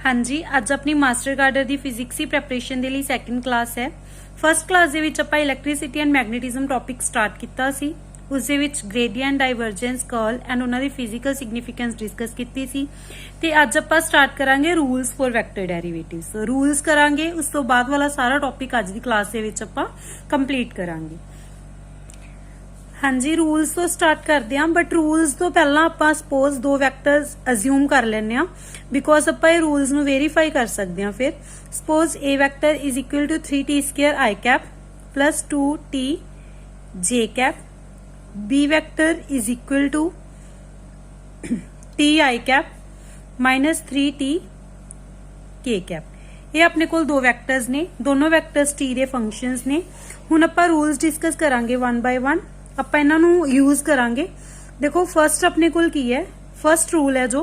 हाँ जी, अज अपनी master girder की फिजिक्स की प्रैपरेशन के लिए सैकेंड क्लास है। फस्ट क्लास दे विच आपां इलैक्ट्रिसिटी एंड मैगनेटिज्म टॉपिक स्टार्ट किया सी। उस दे विच ग्रेडियंट, डाइवर्जेंस, कर्ल एंड उन्हां दी फिजिकल सिग्निफिकेंस डिस्कस कीती सी। ते अज आपां स्टार्ट करांगे rules for vector derivatives. Rules करांगे, उस तो बाद वाला सारा टॉपिक अज दी क्लास दे विच आपां कंप्लीट करांगे। हाँ जी, रूल्स तो स्टार्ट करते हैं, बट रूल्स तो पहला आप सपोज दो वैक्टर्स अज्यूम कर लेने, बिकॉज आप रूल्स नू वेरीफाई कर सकते हैं। फिर suppose A vector is equal to 3t square I cap plus 2t J cap, B vector is equal to t I cap minus 3t K cap. ये अपने कोल दो वैक्टर्स ने, दोनों वैक्टर्स t दे फंक्शंस ने। हुण आपां रूल्स डिस्कस करांगे one by one, ਆਪਾਂ ਇਹਨਾਂ ਨੂੰ यूज करांगे। देखो फर्स्ट अपने कोल की है, फर्स्ट रूल है जो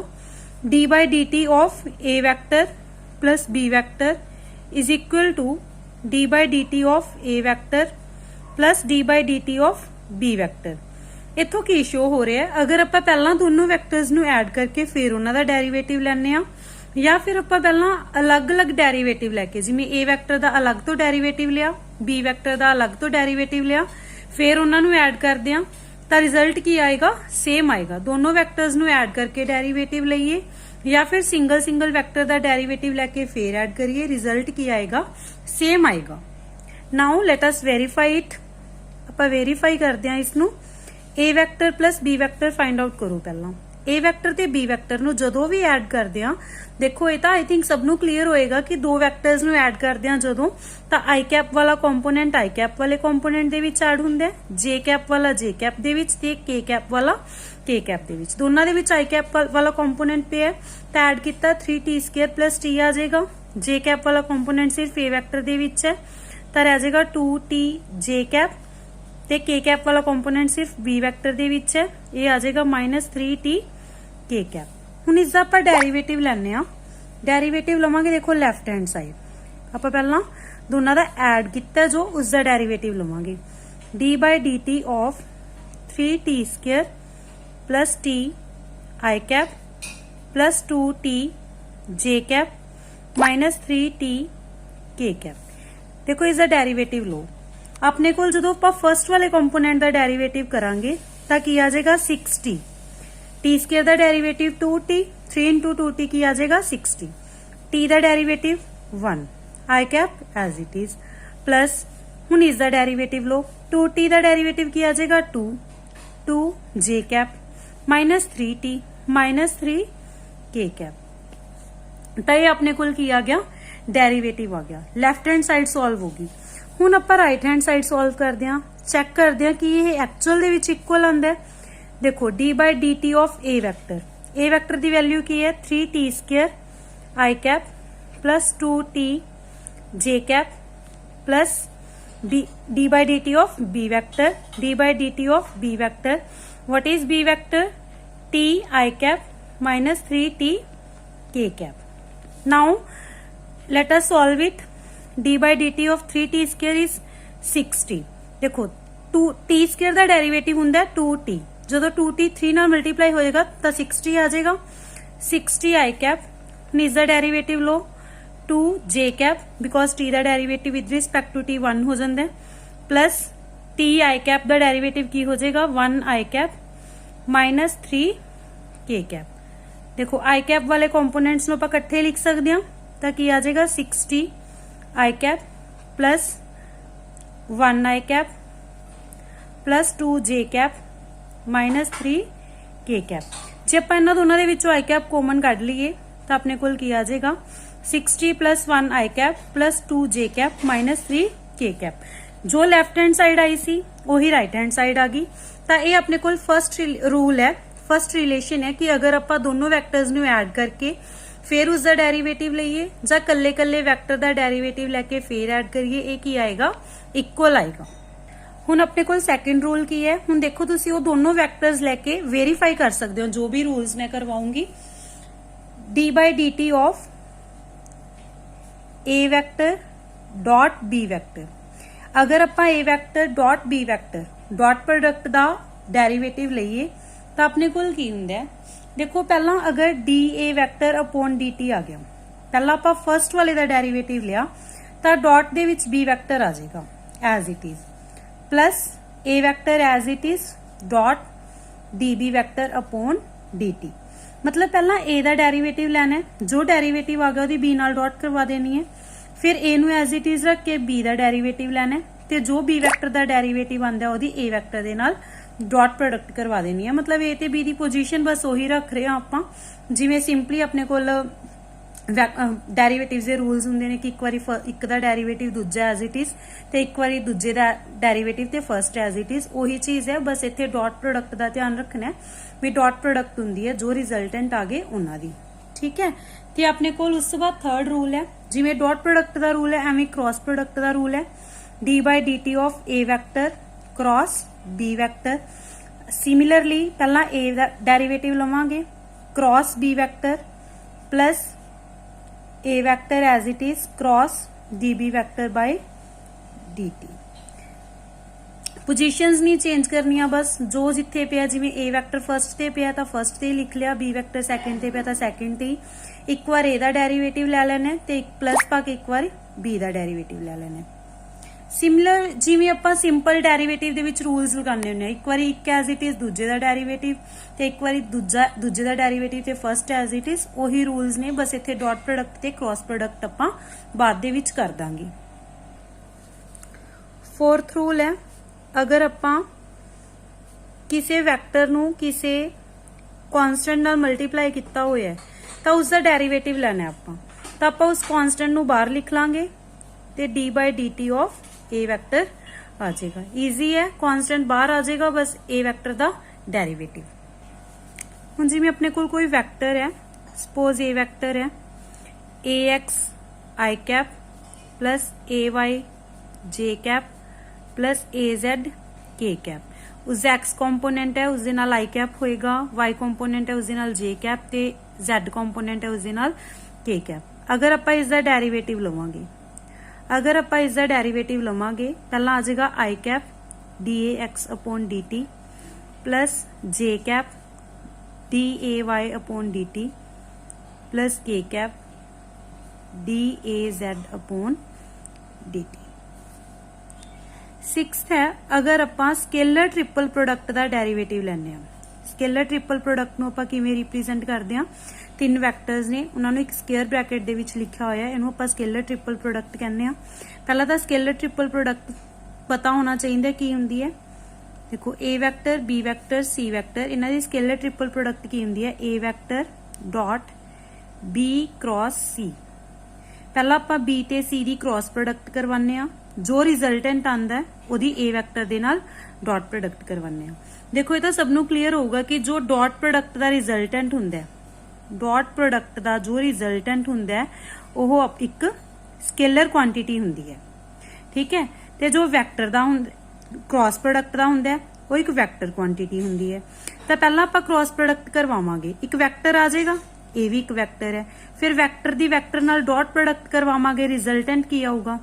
d by D T of A vector plus B vector is equal to d by D T of A vector plus d by D T of B vector. इथों की show हो रहा है, अगर आप पहला दोनों वैक्टर्स नू ऐड करके फिर उन्हां दा डेरिवेटिव लैने आ, या फिर आप पहला अलग अलग डेरिवेटिव लैके, जिवें ए वैक्टर दा अलग तो डेरिवेटिव लिया, बी वैक्टर दा अलग तो डेरिवेटिव लिया, फिर उन्होंने ऐड करते हैं तो रिजल्ट की आएगा, सेम आएगा। दोनों वैक्टर्स नू ऐड करके डेरिवेटिव लईए, या फिर सिंगल सिंगल वैक्टर का डेरिवेटिव लैके फिर ऐड करिए, रिजल्ट की आएगा, सेम आएगा। Now let us verify it. आप वेरीफाई करते हैं इसनू। A vector plus B vector find out करो। पहला ए वैक्टर ते बी वैक्टर नू जदों भी ऐड करते हैं, देखो ये तो आई थिंक सबनों क्लीयर होएगा कि दो वैक्टर्स नू ऐड करते हैं जदों, तो आई कैप वाला कंपोनेंट आई कैप वाले कंपोनेंट दे विच ऐड हुंदा है, जे कैप वाला जे कैप दे विच ते के कैप वाला के कैप दे विच। दोनों दे विच आई कैप वाला कंपोनेंट पे है तो ऐड किया 3t स्क्वायर प्लस t आ जाएगा। जे कैप वाला कंपोनेंट सिर्फ ए वैक्टर दे विच है तो रह जाएगा 2t जे कैप, ते के कैप वाला कंपोनेंट सिर्फ बी वैक्टर दे विच है, ये आ जाएगा माइनस 3t के कैप। हुण इसदा आपां डेरिवेटिव लैने आ। डेरिवेटिव लवांगे, देखो लैफ्ट हैंड साइड आपां पहला दोनों दा ऐड किया जो उसका डेरिवेटिव लवांगे। d by D T of 3t square plus t I cap plus 2t J cap minus 3t K cap. देखो इसका डेरिवेटिव लो। अपने को जो आप फर्स्ट वाले कंपोनेंट का डेरिवेटिव करांगे तो की आ जाएगा 6t, टी स्क्वायर का डेरिवेटिव 2t, 3 इंटू 2t की आ जाएगा 6t, t का derivative 1 I cap as it is, plus हुण इसका डेरिवेटिव लो। 2t का डेरिवेटिव की आ जाएगा 2 J cap minus 3t minus 3 के कैप। तो ये अपने को की आ गया, डेरिवेटिव आ गया। लैफ्ट हैंड साइड सॉल्व होगी। हुण आपां राइट हैंड साइड सॉल्व करते हैं, चेक करते हैं कि ये एक्चुअल दे विच इक्वल आंदा है। देखो d by D T of A vector की वैल्यू की है 3t square I cap plus 2t J cap plus d by D T of B vector, d by D T of B vector. What is B vector? t I cap minus 3t K cap. Now let us solve it. d by D T of 3t square is 6t। देखो 2t square का derivative हुंदा है 2t, जो 2t 3 नाल multiply होएगा तो 6t आ जाएगा। 6t आई कैप, इसका डेरिवेटिव लो 2 जे कैप, बिकॉज t का derivative with respect to t 1 हो जाता है, प्लस t आई कैप का डेरिवेटिव की हो जाएगा 1 आई कैप माइनस 3 के कैप। देखो आई कैप वाले कंपोनेंट्स नूं आपां इकट्ठे लिख सकते हैं तो की आ जाएगा 6t I cap plus 1 I cap plus 2 J cap minus 3 के कैप। जे आप इन्होंने दोनों के विचों आई कैप कॉमन कढ़ लीए तो अपने को की आ जाएगा 6t plus 1 I cap plus 2 J cap minus 3 के कैप। जो लैफ्ट हैंड साइड आई सी वही राइट हैंड साइड आ गई। तो ये अपने को फर्स्ट रूल है, फर्स्ट रिलेशन है कि अगर आप दोनों वैक्टर्स नू ऐड करके फिर उसका डेरिवेटिव लईए, जां कल्ले कल्ले वैक्टर का डेरिवेटिव लैके फिर ऐड करिए, ये की आएगा, इक्वल आएगा। हुण अपने कोल सैकेंड रूल की है। हुण देखो तुसीं वो दोनों वैक्टर्स लैके वेरीफाई कर सकते हो, जो भी रूल्स मैं करवाऊंगी। d by D T of A vector dot B vector, अगर आप A vector dot B vector dot product का डेरिवेटिव लईए तो अपने कोल की हुंदा है। देखो पहला अगर D A vector upon D T आ गया, पहला आपां फर्स्ट वाले दा डेरिवेटिव लिया तो डॉट दे विच बी वैक्टर आ जाएगा as it is plus A vector as it is dot D B vector upon D T. मतलब पहला ए दा डेरिवेटिव लेना है, जो डेरिवेटिव आ गया ਉਹਦੀ बी नाल डॉट करवा देनी है, फिर ए नू एज इट इज रख के बी दा डेरिवेटिव लेना है ते जो बी वैक्टर दा डेरिवेटिव आंदा ਉਹਦੀ ए वैक्टर दे नाल डॉट प्रोडक्ट करवा देनी है। मतलब ए ते बी दी पोजीशन बस ਉਹੀ रख रहे हां आपां, जिवें सिंपली अपने कोल डेरिवेटिव्स दे रूल्स हुंदे ने कि एक बारी एक दा डेरिवेटिव दूजा एज इट इज ते एक बारी दूजे दा डेरिवेटिव ते फर्स्ट एज इट इज, ਉਹੀ चीज है। बस इत्थे डॉट प्रोडक्ट दा ध्यान रखना है भी डॉट प्रोडक्ट हुंदी है जो रिजल्टेंट आ गए उन्हां दी, ठीक है। ते अपने कोल उस तो बाद थर्ड रूल है, जिवें डॉट प्रोडक्ट दा रूल है एवें क्रॉस प्रोडक्ट दा रूल है, D by D T of A vector cross B vector. Similarly पहला ए दा डेरिवेटिव लवांगे cross B vector plus A vector as it is cross D B vector by D T. Positions नहीं change करनिया, बस जो जिथे पिया जिवें ए वैक्टर फर्स्ट ते पिया तो फर्स्ट ते लिख लिया, बी वैक्टर सैकेंड ते पिया तो सैकेंड ते। एक बार ए दा डेरिवेटिव ले लेना ते एक प्लस पा के एक बार बी दा डेरिवेटिव ले लेना। सिमिलर जिवें आपां simple derivative they which rules लगाने हुंदे, एक बार एक एज इट इज दूजे दा डेरिवेटिव ते एक बार दूजे दा डेरिवेटिव ते फर्स्ट एज इट इज, ओही रूल्स ने, बस इत्थे डॉट प्रोडक्ट ते क्रॉस प्रोडक्ट आपां बाद दे विच कर दांगे। फोर्थ रूल है, अगर आपां किसी वैक्टर नू किसी कॉन्स्टेंट नाल मल्टीप्लाई किया होया है तो उसका डेरिवेटिव लेना आपां, तो आपां उस कॉन्स्टेंट नू बाहर लिख लांगे ते D by D T of A vector आ जाएगा। ईजी है, कॉन्स्टेंट बाहर आ जाएगा, बस ए वैक्टर दा डेरिवेटिव। हुण जिवें अपने कोल कोई वैक्टर है, सपोज ए वैक्टर है ए x I cap plus A Y J cap plus A Z K cap. उसका एक्स कंपोनेंट है उसके नाल आई कैप होएगा, वाई कंपोनेंट है उसके नाल जे कैप ते जेड कंपोनेंट है उसके नाल के कैप। अगर आपां इसका डेरिवेटिव लवांगे, अगर आपां इसका डेरिवेटिव लवांगे, पहला आ जाएगा I cap D A X upon D T plus J cap D A Y upon D T plus K cap D A Z upon D T. Sixth है, अगर आपां स्केलर ट्रिपल प्रोडक्ट का derivative लैने, scalar triple product नूं आपां किवें represent करदे हां, तीन वैक्टर्स ने उन्हां नूं एक स्केयर ब्रैकेट दे विच लिखिया होया है, इहनूं आपां स्केलर ट्रिपल प्रोडक्ट कहने आ। पहला तां स्केलर ट्रिपल प्रोडक्ट पता होना चाहिए की हुंदी है। देखो A vector B vector C vector, इन्हां दी स्केलर ट्रिपल प्रोडक्ट की हुंदी है A vector dot B cross C. पहला आपां बी ते सी दी क्रॉस प्रोडक्ट करवाने आ, जो रिजल्टेंट आंदा है ओदी ए वैक्टर दे नाल डॉट प्रोडक्ट करवाने आ। देखो ये तो सबनों क्लीयर होगा कि जो डॉट प्रोडक्ट का रिजल्टेंट हुंदा है, डॉट प्रोडक्ट का जो रिजल्टेंट हुंदा है वो एक स्केलर क्वांटिटी हुंदी है, ठीक है। ते जो वैक्टर दा क्रॉस प्रोडक्ट का हुंदा है वो एक वैक्टर क्वांटिटी हुंदी है। तो पहला आपां क्रॉस प्रोडक्ट करवावांगे, एक वैक्टर आ जाएगा, ये भी एक वैक्टर है, फिर वैक्टर दी वैक्टर नाल डॉट प्रोडक्ट करवावांगे, रिजल्टेंट की आऊगा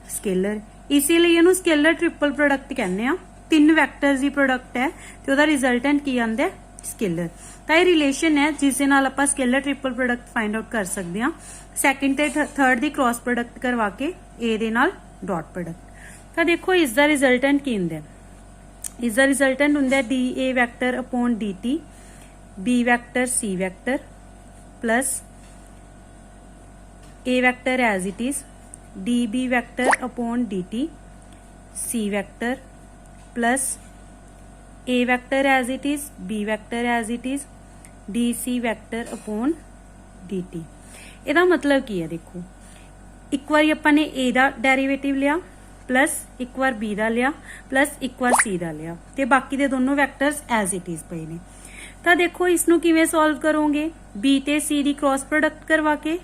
स्केलर, इसीलिए इहनूं स्केलर ट्रिपल प्रोडक्ट कहने आ। तीन वैक्टर्स दी प्रोडक्ट है ते ओहदा रिजल्टेंट की आंदा है स्केलर। तां ये रिलेशन है जिस दे नाल आपां scalar triple product find out कर सकते हैं। सैकेंड ते थर्ड दी क्रॉस प्रोडक्ट करवा के ए दे नाल डॉट प्रोडक्ट। तां देखो इसदा रिजल्टेंट की हुंदा है, इसदा रिजल्टेंट हुंदा है D A vector upon D T B vector C vector plus A vector as it is D B vector upon D T C vector plus A vector as it is B vector as it is D C vector upon D T. ਇਹਦਾ मतलब की है, देखो एक बार ਆਪਾਂ ने ए ਦਾ derivative लिया plus एक बार बी ਦਾ लिया प्लस एक बार सी ਦਾ लिया ਤੇ बाकी ਦੇ ਦੋਨੋਂ ਵੈਕਟਰਸ एज इट इज ਪਏ ਨੇ। ਤਾਂ देखो इसनों किवें सॉल्व करोगे, बी ਤੇ सी ਦੀ क्रॉस प्रोडक्ट करवा के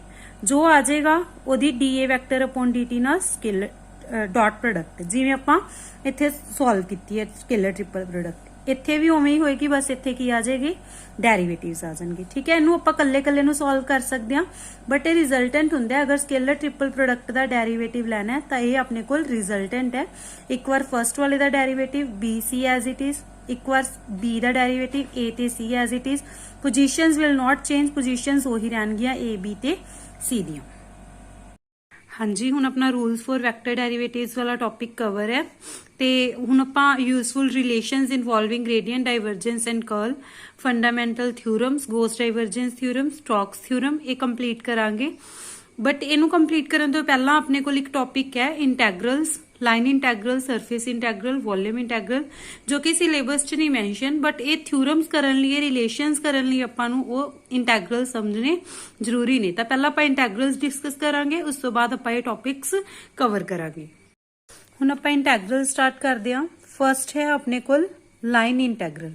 जो आ जाएगा ओदी D A vector upon D T नाल स्केलर डॉट प्रोडक्ट, जिवें आपां इत्थे सॉल्व कीती है स्केलर ट्रिपल प्रोडक्ट, इत्थे भी उवें ही होएगी, बस इत्थे की आ जाएगी डेरिवेटिव्स आ जाएंगे, ठीक है। इनू आपां कल्ले कल्ले नू सॉल्व कर सकते हैं, बट ये रिजल्टेंट हुंदा है। अगर स्केलर ट्रिपल प्रोडक्ट का डेरिवेटिव लेना है तो ये अपने कोल रिजल्टेंट है। एक बार फर्स्ट वाले का derivative B C as it is, एक बार बी का डेरिवेटिव ए ते C as it is, positions will not change, positions वही रहनगियां ए बी ते C ਦੀਆਂ। ਹਾਂਜੀ, ਹੁਣ ਆਪਣਾ ਰੂਲਸ ਫॉर ਵੈਕਟਰ ਡੈਰੀਵੇਟਿਵਸ ਵਾਲਾ ਟੌਪਿਕ ਕਵਰ ਹੈ ਤੇ ਹੁਣ ਆਪਾਂ useful relations involving gradient divergence and curl, fundamental theorems, Gauss divergence theorem, Stokes theorem ਇਹ ਕੰਪਲੀਟ ਕਰਾਂਗੇ। ਬਟ ਇਹਨੂੰ ਕੰਪਲੀਟ ਕਰਨ ਤੋਂ ਪਹਿਲਾਂ ਆਪਣੇ ਕੋਲ ਇੱਕ ਟੌਪਿਕ ਹੈ integrals, line integral, surface integral, volume integral, ਜੋ ਕਿ ਸਿਲੇਬਸ 'ਚ ਨਹੀਂ ਮੈਂਸ਼ਨ ਬਟ ਇਹ ਥਿਊਰਮਸ ਕਰਨ ਲਈ, ਰਿਲੇਸ਼ਨਸ ਕਰਨ ਲਈ ਆਪਾਂ ਨੂੰ ਉਹ ਇੰਟੈਗਰਲ ਸਮਝਣੇ ਜ਼ਰੂਰੀ ਨੇ। ਤਾਂ ਪਹਿਲਾਂ ਆਪਾਂ ਇੰਟੈਗਰਲਸ ਡਿਸਕਸ ਕਰਾਂਗੇ, ਉਸ ਤੋਂ ਬਾਅਦ ਆਪਾਂ ਇਹ ਟੌਪਿਕਸ ਕਵਰ ਕਰਾਂਗੇ। ਹੁਣ ਆਪਾਂ ਇੰਟੈਗਰਲ ਸਟਾਰਟ ਕਰਦੇ ਹਾਂ। ਫਰਸਟ ਹੈ ਆਪਣੇ ਕੋਲ ਲਾਈਨ ਇੰਟੈਗਰਲ।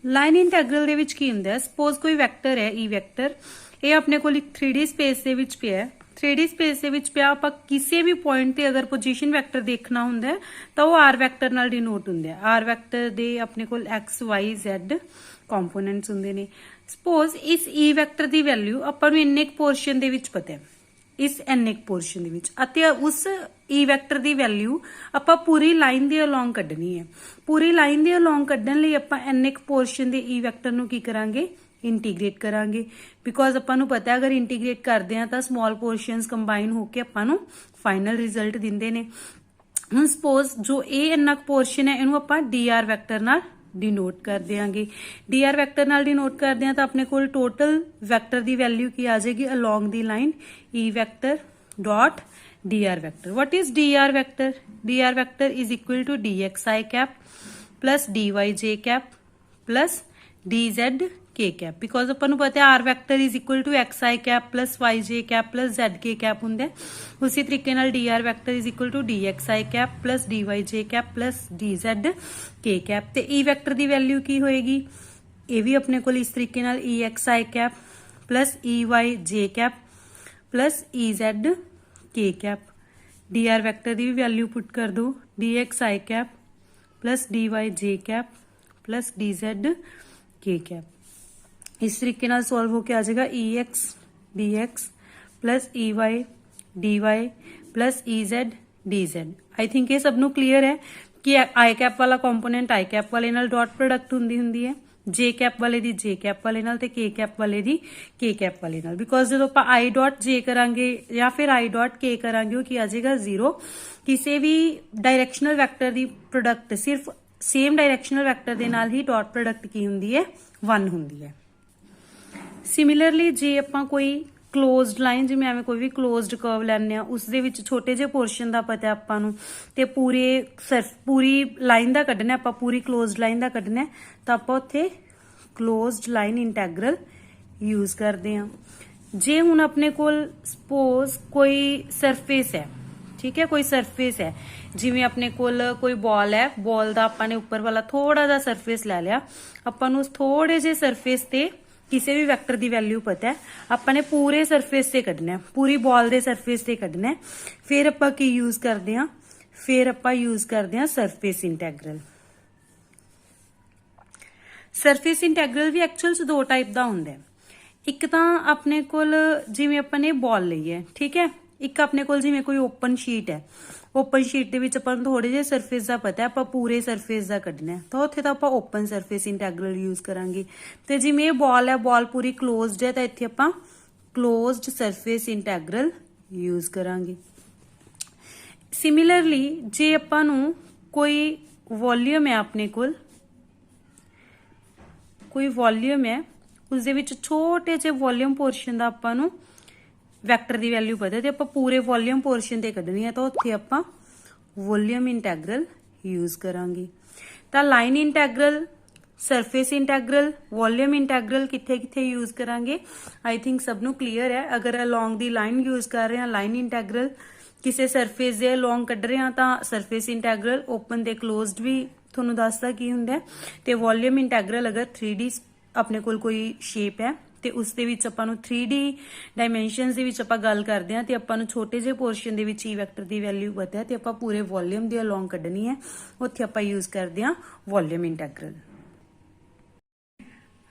ਲਾਈਨ ਇੰਟੈਗਰਲ ਦੇ ਵਿੱਚ ਕੀ ਹੁੰਦਾ ਹੈ, ਸਪੋਜ਼ ਕੋਈ ਵੈਕਟਰ ਹੈ E ਵੈਕਟਰ, ਇਹ ਆਪਣੇ ਕੋਲ ਇੱਕ 3D ਸਪੇਸ ਦੇ ਵਿੱਚ ਪਿਆ ਹੈ। 3D ਸਪੇਸ ਦੇ ਵਿੱਚ ਪਿਆ, ਆਪਾਂ ਕਿਸੇ ਵੀ ਪੁਆਇੰਟ ਤੇ ਅਗਰ ਪੋਜੀਸ਼ਨ ਵੈਕਟਰ ਦੇਖਣਾ ਹੁੰਦਾ ਹੈ ਤਾਂ ਉਹ R ਵੈਕਟਰ ਨਾਲ ਡਿਨੋਟ ਹੁੰਦਾ ਹੈ। R ਵੈਕਟਰ ਦੇ ਆਪਣੇ ਕੋਲ X, Y, Z ਕੰਪੋਨੈਂਟਸ ਹੁੰਦੇ ਨੇ। ਸਪੋਜ਼ ਇਸ E ਵੈਕਟਰ ਦੀ ਵੈਲਿਊ ਆਪਾਂ ਨੂੰ ਇੰਨੇ ਪੋਰਸ਼ਨ ਦੇ ਵਿੱਚ ਪਤਾ ਹੈ, ਇਸ ਇੰਨੇ ਪੋਰਸ਼ਨ ਦੇ ਵਿੱਚ, ਅਤੇ ਉਸ E ਵੈਕਟਰ ਦੀ ਵੈਲਿਊ ਆਪਾਂ ਪੂਰੀ ਲਾਈਨ ਦੇ ਅਲੋਂਗ ਕੱਢਣੀ ਹੈ। ਪੂਰੀ ਲਾਈਨ ਦੇ ਅਲੋਂਗ ਕੱਢਣ ਲਈ ਆਪਾਂ ਇੰਨੇ ਪੋਰਸ਼ਨ ਦੇ E ਵੈਕਟਰ ਨੂੰ ਕੀ ਕਰਾਂਗੇ, ਇੰਟੀਗ੍ਰੇਟ ਕਰਾਂਗੇ। ਬਿਕੋਜ਼ ਆਪਾਂ ਨੂੰ ਪਤਾ ਅਗਰ ਇੰਟੀਗ੍ਰੇਟ ਕਰਦੇ ਆ ਤਾਂ ਸਮਾਲ ਪੋਰਸ਼ਨਸ ਕੰਬਾਈਨ ਹੋ ਕੇ ਆਪਾਂ ਨੂੰ ਫਾਈਨਲ ਰਿਜ਼ਲਟ ਦਿੰਦੇ ਨੇ। ਹੁਣ ਸਪੋਜ਼ ਜੋ ਇਹ ਇੰਨਾ ਪੋਰਸ਼ਨ ਹੈ ਇਹਨੂੰ ਆਪਾਂ dr ਵੈਕਟਰ ਨਾਲ ਡਿਨੋਟ ਕਰ ਦਿਆਂਗੇ। dr ਵੈਕਟਰ ਨਾਲ ਡਿਨੋਟ ਕਰਦੇ ਆ ਤਾਂ ਆਪਣੇ ਕੋਲ ਟੋਟਲ ਵੈਕਟਰ ਦੀ ਵੈਲਿਊ ਕੀ ਆ ਜਾਏਗੀ, along the line E vector dot dr vector. What is dr vector? dr vector is equal to dxi cap plus dyj cap plus dz k cap. Because ਆਪਾਂ ਨੂੰ ਪਤਾ ਹੈ r vector is equal to xi cap plus yj cap plus zk cap ਹੁੰਦਾ ਹੈ। ਉਸੇ ਤਰੀਕੇ ਨਾਲ dr vector is equal to dxi cap plus dyj cap plus dz k cap. ਤੇ E ਵੈਕਟਰ ਦੀ ਵੈਲਿਊ ਕੀ ਹੋਏਗੀ, ਇਹ ਵੀ ਆਪਣੇ ਕੋਲ ਇਸ ਤਰੀਕੇ ਨਾਲ exi cap plus eyj cap plus ez k cap. dr vector ਦੀ ਵੀ ਵੈਲਿਊ ਪੁੱਟ ਕਰ ਦੋ, dxi cap plus dyj cap plus dz k cap. ਇਸ ਤਰੀਕੇ ਨਾਲ ਸੋਲਵ ਹੋ ਕੇ ਆ ਜਾਏਗਾ ex dx plus ey dy plus ez dz। I think ਇਹ ਸਭ ਨੂੰ ਕਲੀਅਰ ਹੈ ਕਿ i ਕੈਪ ਵਾਲਾ ਕੰਪੋਨੈਂਟ i ਕੈਪ ਵਾਲੇ ਨਾਲ ਡਾਟ ਪ੍ਰੋਡਕਟ ਹੁੰਦੀ ਹੈ, j ਕੈਪ ਵਾਲੇ ਦੀ j ਕੈਪ ਵਾਲੇ ਨਾਲ ਤੇ k ਕੈਪ ਵਾਲੇ ਦੀ k ਕੈਪ ਵਾਲੇ ਨਾਲ। ਬਿਕੋਜ਼ ਜਦੋਂ ਆਪਾਂ i ਡਾਟ j ਕਰਾਂਗੇ ਜਾਂ ਫਿਰ i ਡਾਟ k ਕਰਾਂਗੇ ਉਹ ਕੀ ਆ ਜਾਏਗਾ, 0। ਕਿਸੇ ਵੀ ਡਾਇਰੈਕਸ਼ਨਲ ਵੈਕਟਰ ਦੀ ਪ੍ਰੋਡਕਟ ਸਿਰਫ ਸੇਮ ਡਾਇਰੈਕਸ਼ਨਲ ਵੈਕਟਰ ਦੇ ਨਾਲ ਹੀ ਡਾਟ ਪ੍ਰੋਡਕਟ ਕੀ ਹੁੰਦੀ ਹੈ, 1 ਹੁੰਦੀ ਹੈ। ਸਿਮਿਲਰਲੀ ਜੇ ਆਪਾਂ ਕੋਈ ਕਲੋਜ਼ਡ ਲਾਈਨ, ਜਿਵੇਂ ਐਵੇਂ ਕੋਈ ਵੀ ਕਲੋਜ਼ਡ ਕਰਵ ਲੈਣੇ ਆ, ਉਸ ਦੇ ਵਿੱਚ ਛੋਟੇ ਜਿਹੇ ਪੋਰਸ਼ਨ ਦਾ ਪਤਾ ਆਪਾਂ ਨੂੰ ਤੇ ਪੂਰੀ ਲਾਈਨ ਦਾ ਕੱਢਣਾ, ਆਪਾਂ ਪੂਰੀ ਕਲੋਜ਼ਡ ਲਾਈਨ ਦਾ ਕੱਢਣਾ, ਤਾਂ ਆਪਾਂ ਉੱਥੇ ਕਲੋਜ਼ਡ ਲਾਈਨ ਇੰਟੈਗਰਲ ਯੂਜ਼ ਕਰਦੇ ਹਾਂ। ਜੇ ਹੁਣ ਆਪਣੇ ਕੋਲ ਸਪੋਜ਼ ਕੋਈ ਸਰਫੇਸ ਹੈ, ਠੀਕ ਹੈ, ਕੋਈ ਸਰਫੇਸ ਹੈ, ਜਿਵੇਂ ਆਪਣੇ ਕੋਲ ਕੋਈ ਬਾਲ ਹੈ, ਬਾਲ ਦਾ ਆਪਾਂ ਨੇ ਉੱਪਰ ਵਾਲਾ ਥੋੜਾ ਜਿਹਾ ਸਰਫੇਸ ਲੈ ਲਿਆ, ਆਪਾਂ ਨੂੰ ਉਸ ਥੋੜੇ ਜਿਹੇ ਸਰਫੇਸ ਤੇ ਕਿਸੇ ਵੀ ਵੈਕਟਰ ਦੀ ਵੈਲਿਊ ਪਤਾ ਹੈ, ਆਪਾਂ ਨੇ ਪੂਰੇ ਸਰਫੇਸ ਤੇ ਕੱਢਣਾ, ਪੂਰੀ ਬਾਲ ਦੇ ਸਰਫੇਸ ਤੇ ਕੱਢਣਾ। ਫਿਰ ਆਪਾਂ ਕੀ ਯੂਜ਼ ਕਰਦੇ ਹਾਂ, ਫਿਰ ਆਪਾਂ ਯੂਜ਼ ਕਰਦੇ ਹਾਂ ਸਰਫੇਸ ਇੰਟੈਗਰਲ। ਸਰਫੇਸ ਇੰਟੈਗਰਲ ਵੀ ਐਕਚੁਅਲ ਚ 2 ਟਾਈਪ ਦਾ ਹੁੰਦਾ ਹੈ। ਇੱਕ ਤਾਂ ਆਪਣੇ ਕੋਲ ਜਿਵੇਂ ਆਪਾਂ ਨੇ ਬਾਲ ਲਈ ਹੈ, ਠੀਕ ਹੈ, ਇੱਕ ਆਪਣੇ ਕੋਲ ਜਿਵੇਂ ਕੋਈ ਓਪਨ ਸ਼ੀਟ ਹੈ, ਓਪਨ ਸ਼ੀਟ ਦੇ ਵਿੱਚ ਆਪਾਂ ਨੂੰ ਥੋੜੇ ਜਿਹੇ ਸਰਫੇਸ ਦਾ ਪਤਾ ਹੈ, ਆਪਾਂ ਪੂਰੇ ਸਰਫੇਸ ਦਾ ਕੱਢਣਾ, ਤਾਂ ਉੱਥੇ ਤਾਂ ਆਪਾਂ ਓਪਨ ਸਰਫੇਸ ਇੰਟੈਗਰਲ ਯੂਜ਼ ਕਰਾਂਗੇ। ਤੇ ਜਿਵੇਂ ਇਹ ਬਾਲ ਹੈ, ਬਾਲ ਪੂਰੀ ਕਲੋਜ਼ਡ ਹੈ, ਤਾਂ ਇੱਥੇ ਆਪਾਂ ਕਲੋਜ਼ਡ ਸਰਫੇਸ ਇੰਟੈਗਰਲ ਯੂਜ਼ ਕਰਾਂਗੇ। ਸਿਮਿਲਰਲੀ ਜੇ ਆਪਾਂ ਨੂੰ ਕੋਈ ਵੋਲਿਊਮ ਹੈ, ਆਪਣੇ ਕੋਲ ਕੋਈ ਵੋਲਿਊਮ ਹੈ, ਉਸ ਦੇ ਵਿੱਚ ਛੋਟੇ ਜਿਹੇ ਵੋਲਿਊਮ ਪੋਰਸ਼ਨ ਦਾ ਆਪਾਂ ਨੂੰ ਵੈਕਟਰ ਦੀ ਵੈਲਿਊ ਪਤਾ ਤੇ ਆਪਾਂ ਪੂਰੇ ਵੋਲਿਊਮ ਪੋਰਸ਼ਨ ਤੇ ਕੱਢਣੀ ਹੈ, ਤਾਂ ਉੱਥੇ ਆਪਾਂ ਵੋਲਿਊਮ ਇੰਟੈਗਰਲ ਯੂਜ਼ ਕਰਾਂਗੇ। ਤਾਂ line integral, surface integral, volume integral ਕਿੱਥੇ ਕਿੱਥੇ ਯੂਜ਼ ਕਰਾਂਗੇ, ਆਈ ਥਿੰਕ ਸਭ ਨੂੰ ਕਲੀਅਰ ਹੈ। ਅਗਰ ਅਲੋਂਗ ਦੀ ਲਾਈਨ ਯੂਜ਼ ਕਰ ਰਹੇ ਹਾਂ ਲਾਈਨ ਇੰਟੈਗਰਲ, ਕਿਸੇ ਸਰਫੇਸ ਦੇ ਅਲੋਂਗ ਕੱਢ ਰਹੇ ਹਾਂ ਤਾਂ ਸਰਫੇਸ ਇੰਟੈਗਰਲ, ਓਪਨ ਤੇ ਕਲੋਜ਼ਡ ਵੀ ਤੁਹਾਨੂੰ ਦੱਸਦਾ ਕੀ ਹੁੰਦਾ। ਤੇ ਵੋਲਿਊਮ ਇੰਟੈਗਰਲ ਅਗਰ 3D ਆਪਣੇ ਕੋਲ ਕੋਈ ਸ਼ੇਪ ਹੈ ਤੇ ਉਸ ਦੇ ਵਿੱਚ ਆਪਾਂ ਨੂੰ 3D ਡਾਇਮੈਂਸ਼ਨਸ ਦੇ ਵਿੱਚ ਆਪਾਂ ਗੱਲ ਕਰਦੇ ਹਾਂ ਤੇ ਆਪਾਂ ਨੂੰ ਛੋਟੇ ਜਿਹੇ ਪੋਰਸ਼ਨ ਦੇ ਵਿੱਚ E ਵੈਕਟਰ ਦੀ ਵੈਲਿਊ ਪਤਾ ਹੈ ਤੇ ਆਪਾਂ ਪੂਰੇ ਵੋਲਿਊਮ ਦੇ ਅਲੋਂਗ ਕੱਢਣੀ ਹੈ, ਉੱਥੇ ਆਪਾਂ ਯੂਜ਼ ਕਰਦੇ ਹਾਂ ਵੋਲਿਊਮ ਇੰਟੈਗਰਲ।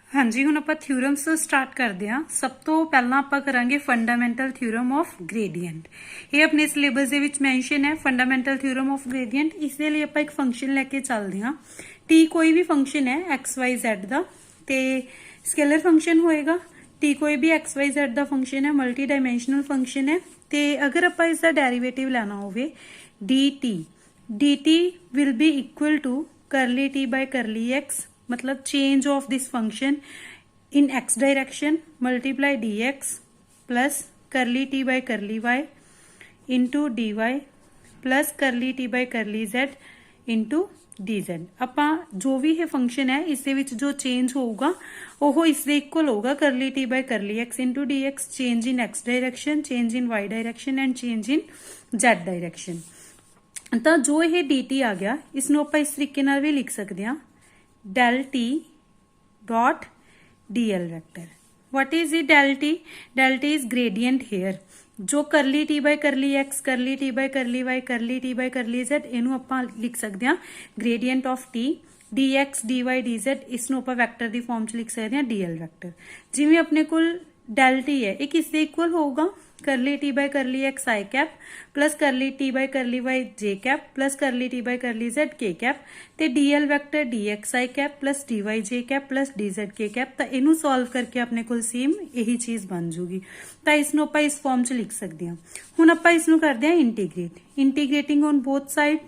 ਹਾਂਜੀ, ਹੁਣ ਆਪਾਂ ਥਿਊਰਮਸ ਤੋਂ ਸਟਾਰਟ ਕਰਦੇ ਹਾਂ। ਸਭ ਤੋਂ ਪਹਿਲਾਂ ਆਪਾਂ ਕਰਾਂਗੇ ਫੰਡਾਮੈਂਟਲ ਥਿਊਰਮ ਆਫ ਗ੍ਰੇਡੀਐਂਟ। ਇਹ ਆਪਣੇ ਸਿਲੇਬਸ ਦੇ ਵਿੱਚ ਮੈਂਸ਼ਨ ਹੈ, ਫੰਡਾਮੈਂਟਲ ਥਿਊਰਮ ਆਫ ਗ੍ਰੇਡੀਐਂਟ। ਇਸ ਦੇ ਲਈ ਆਪਾਂ ਇੱਕ ਫੰਕਸ਼ਨ ਲੈ ਕੇ ਚੱਲਦੇ ਹਾਂ। ਟੀ ਕੋਈ ਵੀ ਫੰਕਸ਼ਨ ਹੈ x y z ਦਾ, ਤੇ स्केलर फंक्शन होएगा। टी कोई भी एक्स वाई जेड का फंक्शन है, मल्टी डायमेंशनल फंक्शन है। तो अगर आप इसका डेरीवेटिव लेना हो D T will be equal to curly T by curly X, मतलब change of this function in X direction multiply D X plus curly T by curly Y into D Y plus curly T by curly Z into D Z. ਆਪਾਂ जो भी ये function है इस जो change होगा वो इस इक्वल होगा curly T by curly X into D X, change in X direction, change in Y direction and change in Z direction. तो जो ये डी टी आ गया इसनों आप इस तरीके नाल भी लिख सकते हैं del T dot D L vector. What is it del T? Del T is gradient here. जो curly T by curly X, curly T by curly Y, curly T by curly Z, इनू आपां लिख सकते हैं gradient of T D X D Y D Z. इसनों आपां vector की form च लिख सकते हैं डी एल वैक्टर। जिवें अपने कोल डेल टी है ये किसके इक्वल होगा? Curly T by curly X I cap plus curly T by curly Y J cap plus curly T by curly Z K cap, ते D L vector D X I cap plus D Y J cap plus D Z K cap. तो इनू solve करके अपने कोल same यही चीज बन जूगी। तो इसनों आपां इस फॉर्म च लिख सकते हैं। हुण आपां इसनों करदे हां integrate, integrating on both side.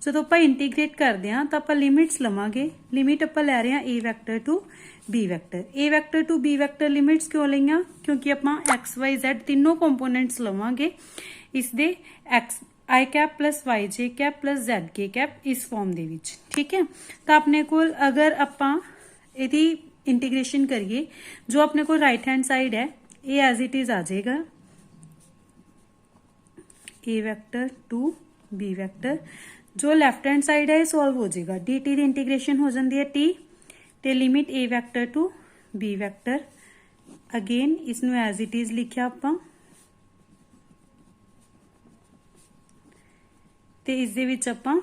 जो आप इंटीग्रेट करते हैं तो आप लिमिट्स लवांगे। लिमिट आप लै रहे हैं A vector to B vector. A vector to B vector limits क्यों लईआं? क्योंकि आप एक्स वाई जेड तीनों कंपोनेंट्स लवांगे इसदे X I cap plus Y J cap plus Z K cap इस फॉर्म दे विच। ठीक है, तो अपने कोल अगर आप इहदी इंटीग्रेशन करिए जो अपने को राइट हैंड साइड है ये एज इट इज आ जाएगा ए वैक्टर टू बी वैक्टर। जो लैफ्ट हैंड साइड है सॉल्व हो जाएगा, डी टी की इंटीग्रेशन हो जाती है टी ते limit A vector to B vector. Again इसनू एज इट इज लिखिया आपां ते इस दे विच आपां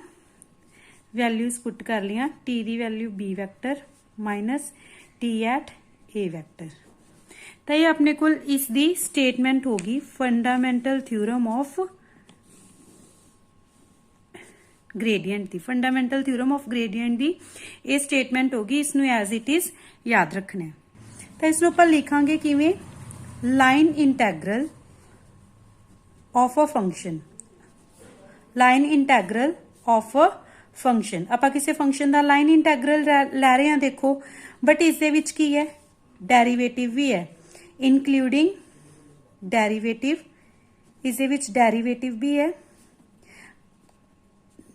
वैल्यूज पुट कर लिया। टी दी value B vector minus T at A vector. तो ये अपने कोल इसदी स्टेटमेंट होगी फंडामेंटल थ्योरम ऑफ ग्रेडियंट दी। फंडामेंटल थ्योरम ऑफ ग्रेडियंट दी ये स्टेटमेंट होगी, इसनू एज इट इज याद रखना है। तो इसनू आपां लिखांगे किवें? Line integral of a function, line integral of a function. आपां किसी फंक्शन का लाइन इंटैग्रल लै रहे हैं देखो, बट इस दे विच की है डेरीवेटिव भी है, इंक्लूडिंग डेरीवेटिव। इस दे विच डेरीवेटिव भी है।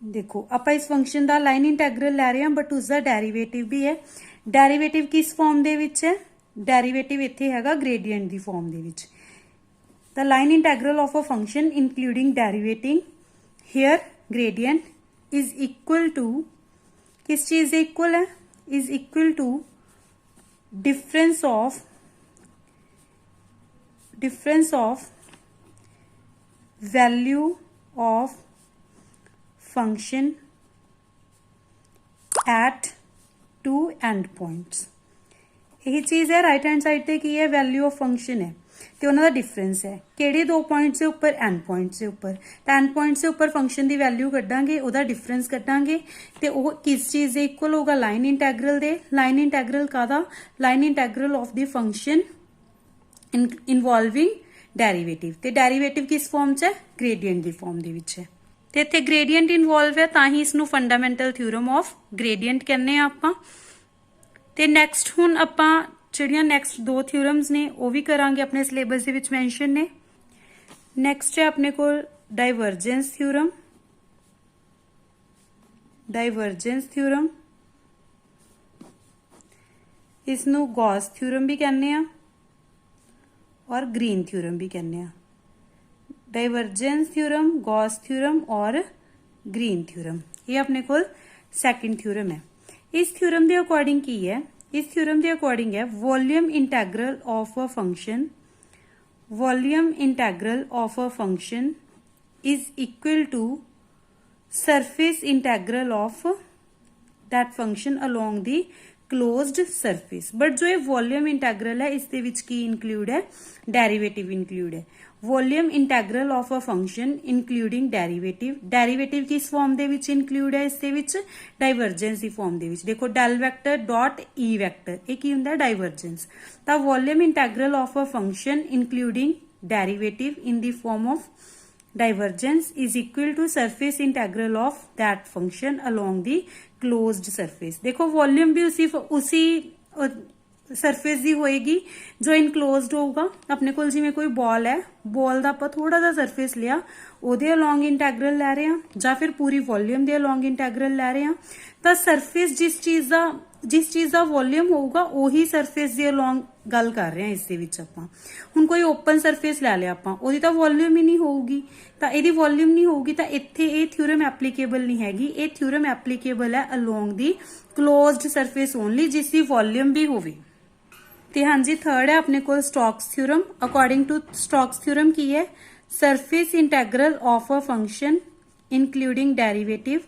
देखो आप इस फंक्शन का लाइन इंटैग्रल लै रहे हैं बट उसका डेरीवेटिव भी है। डेरीवेटिव किस फॉर्म दे विच है? डेरीवेटिव इत्थे हैगा ग्रेडियंट दी फॉर्म दे विच। The line integral of a function including derivative here gradient is equal to, किस चीज से इक्वल है? Is equal to difference of value of function at two end points. यही चीज है राइट हैंड साइड पे की है वैल्यू ऑफ फंक्शन है तो उन्होंने डिफरेंस है किहड़े दो पॉइंट से ऊपर? एंड पॉइंट से ऊपर। तो एंड पॉइंट से ऊपर फंक्शन की वैल्यू कड्डांगे, उहदा डिफरेंस कड्डांगे ते वो किस चीज दे इक्वल होगा? लाइन इंटैग्रल दे। लाइन इंटैग्रल कादा? Line integral of the function involving derivative. ते डेरीवेटिव किस फॉर्म च है? ग्रेडियंट की फॉर्म दे विच है। ते इत्थे ग्रेडियंट इनवॉल्व है तां ही इसनू फंडामेंटल थ्योरम ऑफ ग्रेडियंट कहने आपां। ते नैक्सट हुण आपां जिहड़ियां नैक्सट दो थ्योरम्स ने वो भी करांगे अपने सिलेबस दे विच मैंशन ने। नैक्सट है अपने कोल डाइवर्जेंस थ्योरम। डाइवर्जेंस थ्योरम इसनू गॉस थ्योरम भी कहने आ और ग्रीन थ्योरम भी कहने आ। डाइवर्जेंस थ्योरम, गॉस थ्योरम और ग्रीन थ्योरम ये अपने कोल सैकेंड थ्योरम है। इस थ्योरम के अकॉर्डिंग की है? इस थ्योरम के अकॉर्डिंग है volume integral of a function, volume integral of a function is equal to surface integral of that function along the closed surface. But जो ये वॉल्यूम इंटैग्रल है इस की इंक्लूड है डेरिवेटिव इंक्लूड है। Volume integral of a function including derivative. Derivative किस form दे विच इंक्लूड है इस डाइवर्जेंस की फॉर्म दे विच। देखो del vector dot E vector ये की हुंदा डाइवर्जेंस। तो volume integral of a function including derivative in the form of divergence is equal to surface integral of that function along the closed surface। देखो volume भी उसी surface दी होएगी जो enclosed होगा। अपने कोल जिवें कोई बॉल है, बॉल दा आपां थोड़ा जा सरफेस लिया ओदे अलोंग इंटैग्रल लै रहे हां जां फिर पूरी वॉल्यूम दे अलोंग इंटैग्रल लै रहे हां तां सरफेस जिस चीज दा वॉल्यूम होगा ओही सरफेस दे अलोंग गल कर रहे हैं। इस दे विच आपां हुण कोई ओपन सरफेस लै लिया आपां ओदी तां वॉल्यूम ही नहीं होगी, तां इहदी वॉल्यूम नहीं होगी तां इत्थे ये थ्योरम एप्लीकेबल नहीं हैगी। ये थ्योरम एप्लीकेबल है along the closed surface only जिसकी वॉल्यूम भी होवे। ते हाँ जी थर्ड है अपने को Stokes theorem. According to Stokes theorem की है surface integral of a function including derivative.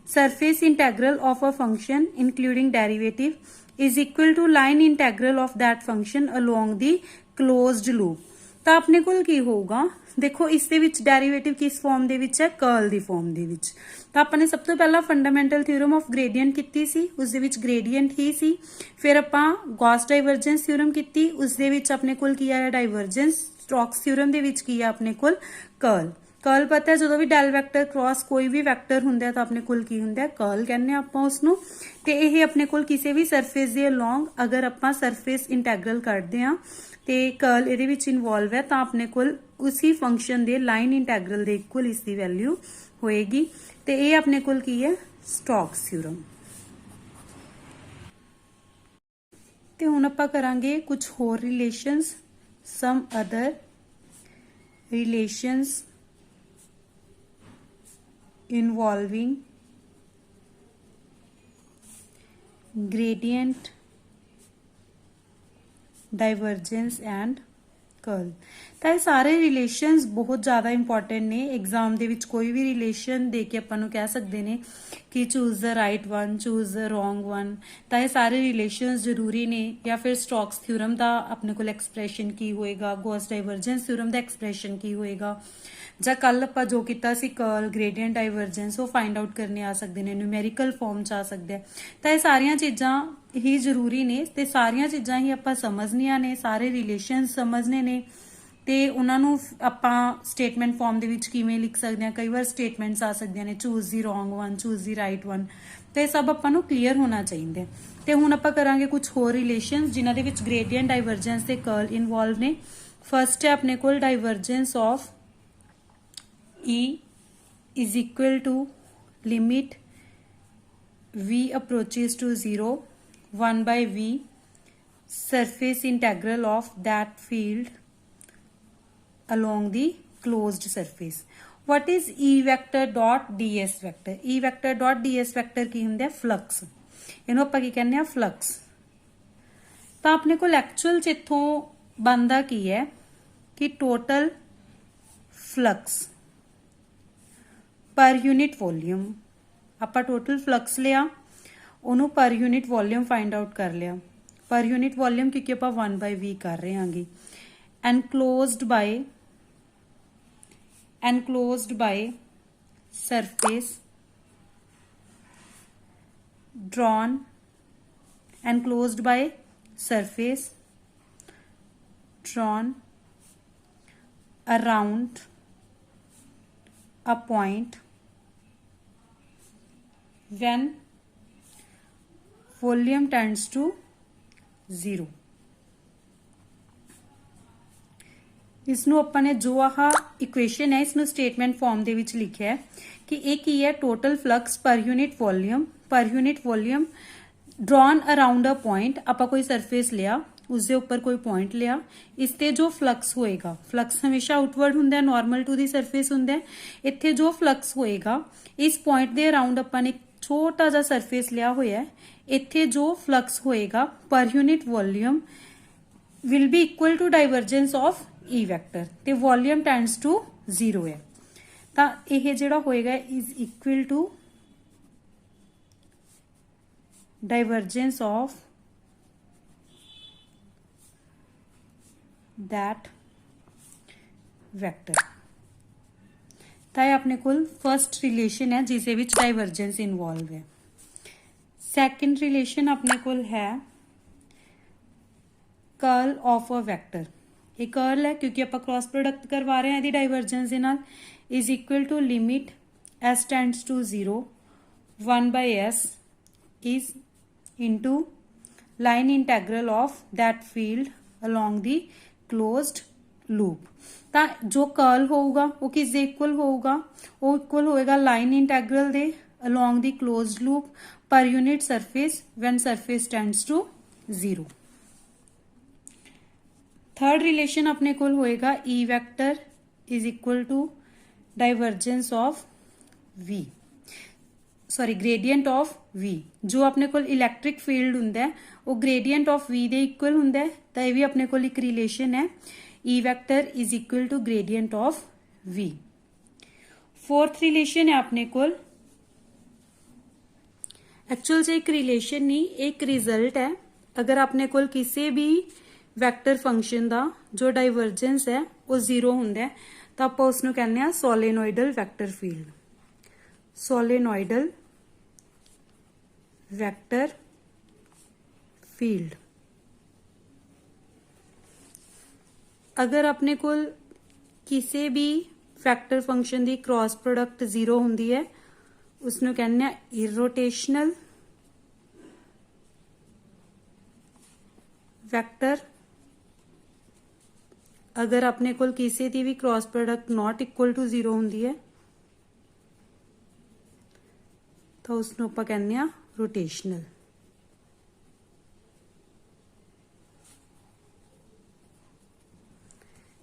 Surface integral of a function including derivative is equal to line integral of that function along the closed loop. तो अपने कोल की होगा देखो इस दे विच derivative किस फॉर्म दे विच है कर्ल दी फॉर्म दे विच। तो आपने सब तो पहला फंडामेंटल थ्योरम ऑफ ग्रेडियंट कीती सी उस दे विच ग्रेडियंट ही सी। फिर आपां गॉस डाइवर्जेंस थ्योरम कीती उस दे विच अपने कोल की आया डाइवर्जेंस। स्टोक्स थ्योरम दे विच की है अपने कोल कर्ल। कर्ल पता है जो भी डेल वैक्टर क्रॉस कोई भी वैक्टर हुंदा तो अपने कोल की हुंदा कर्ल कहने आपां उसनूं। ते इह अपने कोल किसी भी सरफेस दे अलोंग अगर आपां सरफेस इंटैग्रल कढदे हां ते कर्ल इहदे विच इनवॉल्व है तां अपने कोल उसी फंक्शन दे लाइन इंटैग्रल दे इक्वल इसकी वैल्यू होएगी। ते ये अपने कोल की है स्टोक्स थ्योरम। ते हुण आपां करांगे कुछ होर relations, some other relations involving gradient, divergence and curl. तो ये सारे रिलेशंस बहुत ज़्यादा इंपॉर्टेंट ने। एग्जाम दे विच कोई भी रिलेशन दे के अपन कह सकते हैं कि choose the right one, choose the wrong one. तो ये सारे रिलेशंस जरूरी ने। या फिर स्टोक्स थ्योरम का अपने को एक्सप्रैशन की होएगा, गॉस डाइवर्जेंस थ्योरम का एक्सप्रैशन की होएगा, ਜਾਂ ਕੱਲ ਆਪਾਂ ਜੋ ਕੀਤਾ ਸੀ कर्ल ग्रेडियंट डाइवर्जेंस वो फाइंड आउट करने आ सकते हैं, न्यूमेरिकल फॉर्म च आ सकते हैं। तो ये सारिया चीज़ां ही जरूरी ने ते सारिया चीज़ां ही आपां समझनिया ने, सारे रिलेशन समझने ने ते उन्होंने आपां स्टेटमेंट फॉर्म दे विच किवें लिख सकते हैं। कई बार स्टेटमेंट्स आ सकदियां ने चूज दी रॉन्ग वन, चूज दी राइट वन। तो ये सब आपां नूं क्लीयर होना चाहिए। तो हुण आपां करांगे कुछ होर रिलेशन जिन्हां दे विच ग्रेडियंट डाइवर्जेंस ते कर्ल इनवॉल्व ने। फर्स्ट है अपने कोल divergence of E is equal to limit v approaches to 0 1 by v surface integral of that field along the closed surface। What is E vector dot ds vector? E vector dot ds vector की हुंदा है flux. इहनूं आपां की कहने आ flux. तो अपने को actual च इत्थों बनदा की है कि टोटल फ्लक्स पर यूनिट वॉल्यूम। आपां टोटल फ्लक्स लिया उन्होंने पर यूनिट वॉल्यूम फाइंड आउट कर लिया। पर यूनिट वॉल्यूम क्योंकि आपां 1 by v कर रहे हैं। Enclosed by surface drawn, enclosed by surface drawn around a point when volume tends to 0। इसनों अपन ने जो आह इक्वेशन है इसनों स्टेटमेंट फॉर्म दे विच लिखिया है कि एक ही है टोटल फ्लक्स पर unit volume drawn around a point. आपां कोई सरफेस लिया उसके ऊपर कोई पॉइंट लिया इसते जो फ्लक्स होएगा, फ्लक्स हमेशा आउटवर्ड हुंदा, नॉर्मल टू दी सरफेस हुंदा। इत्थे जो फ्लक्स होएगा इस पॉइंट दे अराउंड अपन एक छोटा जा सरफेस लिया होया है। इत्थे जो फ्लक्स होएगा per unit volume will be equal to divergence of E vector ते वॉल्यूम टेंड्स टू 0 है। तां इह जिहड़ा होएगा is equal to divergence of that vector. ਤਾਂ ਇਹ ਆਪਣੇ ਕੋਲ ਫਸਟ ਰਿਲੇਸ਼ਨ ਹੈ ਜਿਸ ਦੇ ਵਿੱਚ ਡਾਈਵਰਜੈਂਸ ਇਨਵੋਲਵ ਹੈ। ਸੈਕੰਡ ਰਿਲੇਸ਼ਨ ਆਪਣੇ ਕੋਲ ਹੈ ਕਰਲ ਆਫ ਅ ਵੈਕਟਰ। ਇਹ ਕਰਲ ਹੈ ਕਿਉਂਕਿ ਆਪਾਂ ਕ੍ਰਾਸ ਪ੍ਰੋਡਕਟ ਕਰਵਾ ਰਹੇ ਹਾਂ ਇਹਦੀ ਡਾਈਵਰਜੈਂਸ ਦੇ ਨਾਲ, is equal to limit s tends to 0 1 by s is into line integral of that field along the closed loop। ਤਾਂ ਜੋ ਕਰਲ ਹੋਊਗਾ ਉਹ ਕਿਸ ਦੇ ਇਕੁਅਲ ਹੋਊਗਾ, ਉਹ ਇਕੁਅਲ ਹੋਏਗਾ ਲਾਈਨ ਇੰਟੈਗਰਲ ਦੇ along the closed loop per unit surface when surface tends to 0। Third relation अपने कोल होएगा E vector is equal to divergence of V, sorry gradient of V। जो अपने कोल इलैक्ट्रिक फील्ड हुंदा है वो ग्रेडियंट ऑफ V दे इक्वल हुंदा है, तो ये भी अपने कोल एक रिलेशन है E vector is equal to gradient of V। Fourth relation है अपने कोल, एक्चुअल से एक रिलेशन नहीं एक रिजल्ट है। अगर अपने कोल किसी भी वैक्टर फंक्शन का जो डाइवर्जेंस है वो 0 हुंदा है तो आप उसनूं कहने आ solenoidal vector field. Solenoidal vector field. अगर अपने कोल किसी भी वैक्टर फंक्शन की क्रॉस प्रोडक्ट 0 हुंदी है उसनूं कहने आ इरोटेशनल वैक्टर। अगर अपने कोल किसी की भी cross product not equal to 0 हुंदी है तो उसनूं आपां कहने आ रोटेशनल।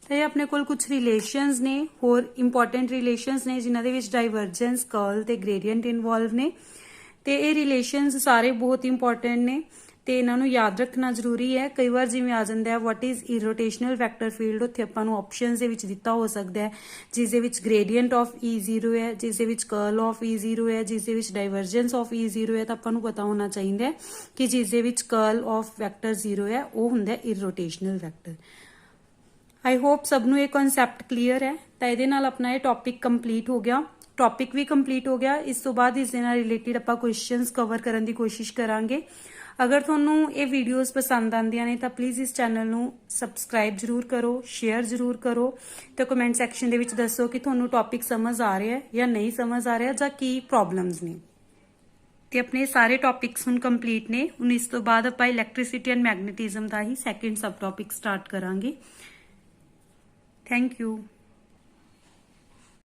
तो ये अपने कोल कुछ रिलेशंस ने होर इंपॉर्टेंट रिलेशंस ने जिन्हां दे विच डाइवर्जेंस कर्ल ते ग्रेडियंट इनवॉल्व ने, ते ये रिलेशंस सारे बहुत इंपॉर्टेंट ने ते इन्हां नूं याद रखना जरूरी है। कई बार जिवें आ जांदा है what is irrotational vector field, उत्थे आपां नूं ऑप्शनस दे विच दित्ता हो सकदा है जिस दे विच ग्रेडियंट ऑफ E 0 है, जिस दे विच कर्ल ऑफ E 0 है, जिस दे विच डाइवर्जेंस ऑफ E 0 है। तो आपां नूं पता होना चाहिए कि जिस दे विच कर्ल ऑफ वैक्टर 0 है वो हुंदा है इरोटेशनल वैक्टर। आई होप सबनों ये कॉन्सैप्ट क्लीयर है। तो ये नाल अपना ये टॉपिक कंप्लीट हो गया, टॉपिक भी कंप्लीट हो गया। इस तो बाद इस दे नाल रिलेटेड आपां क्वेश्चंस कवर करने की कोशिश करांगे। अगर तुहानूं ये वीडियोज़ पसंद आंदियां ने तो प्लीज़ इस चैनल नूं सबसक्राइब जरूर करो, शेयर जरूर करो, तो कमेंट सैक्शन दे विच दसो कि तुहानूं टॉपिक समझ आ रहा है या नहीं समझ आ रहा जां की प्रॉब्लम्स ने। ते अपने सारे टॉपिक्स हुण कंप्लीट ने। हुण इस तो बाद आपां इलैक्ट्रिसिटी एंड मैग्नेटिज्म दा ही सैकेंड सब टॉपिक स्टार्ट करांगे। Thank you.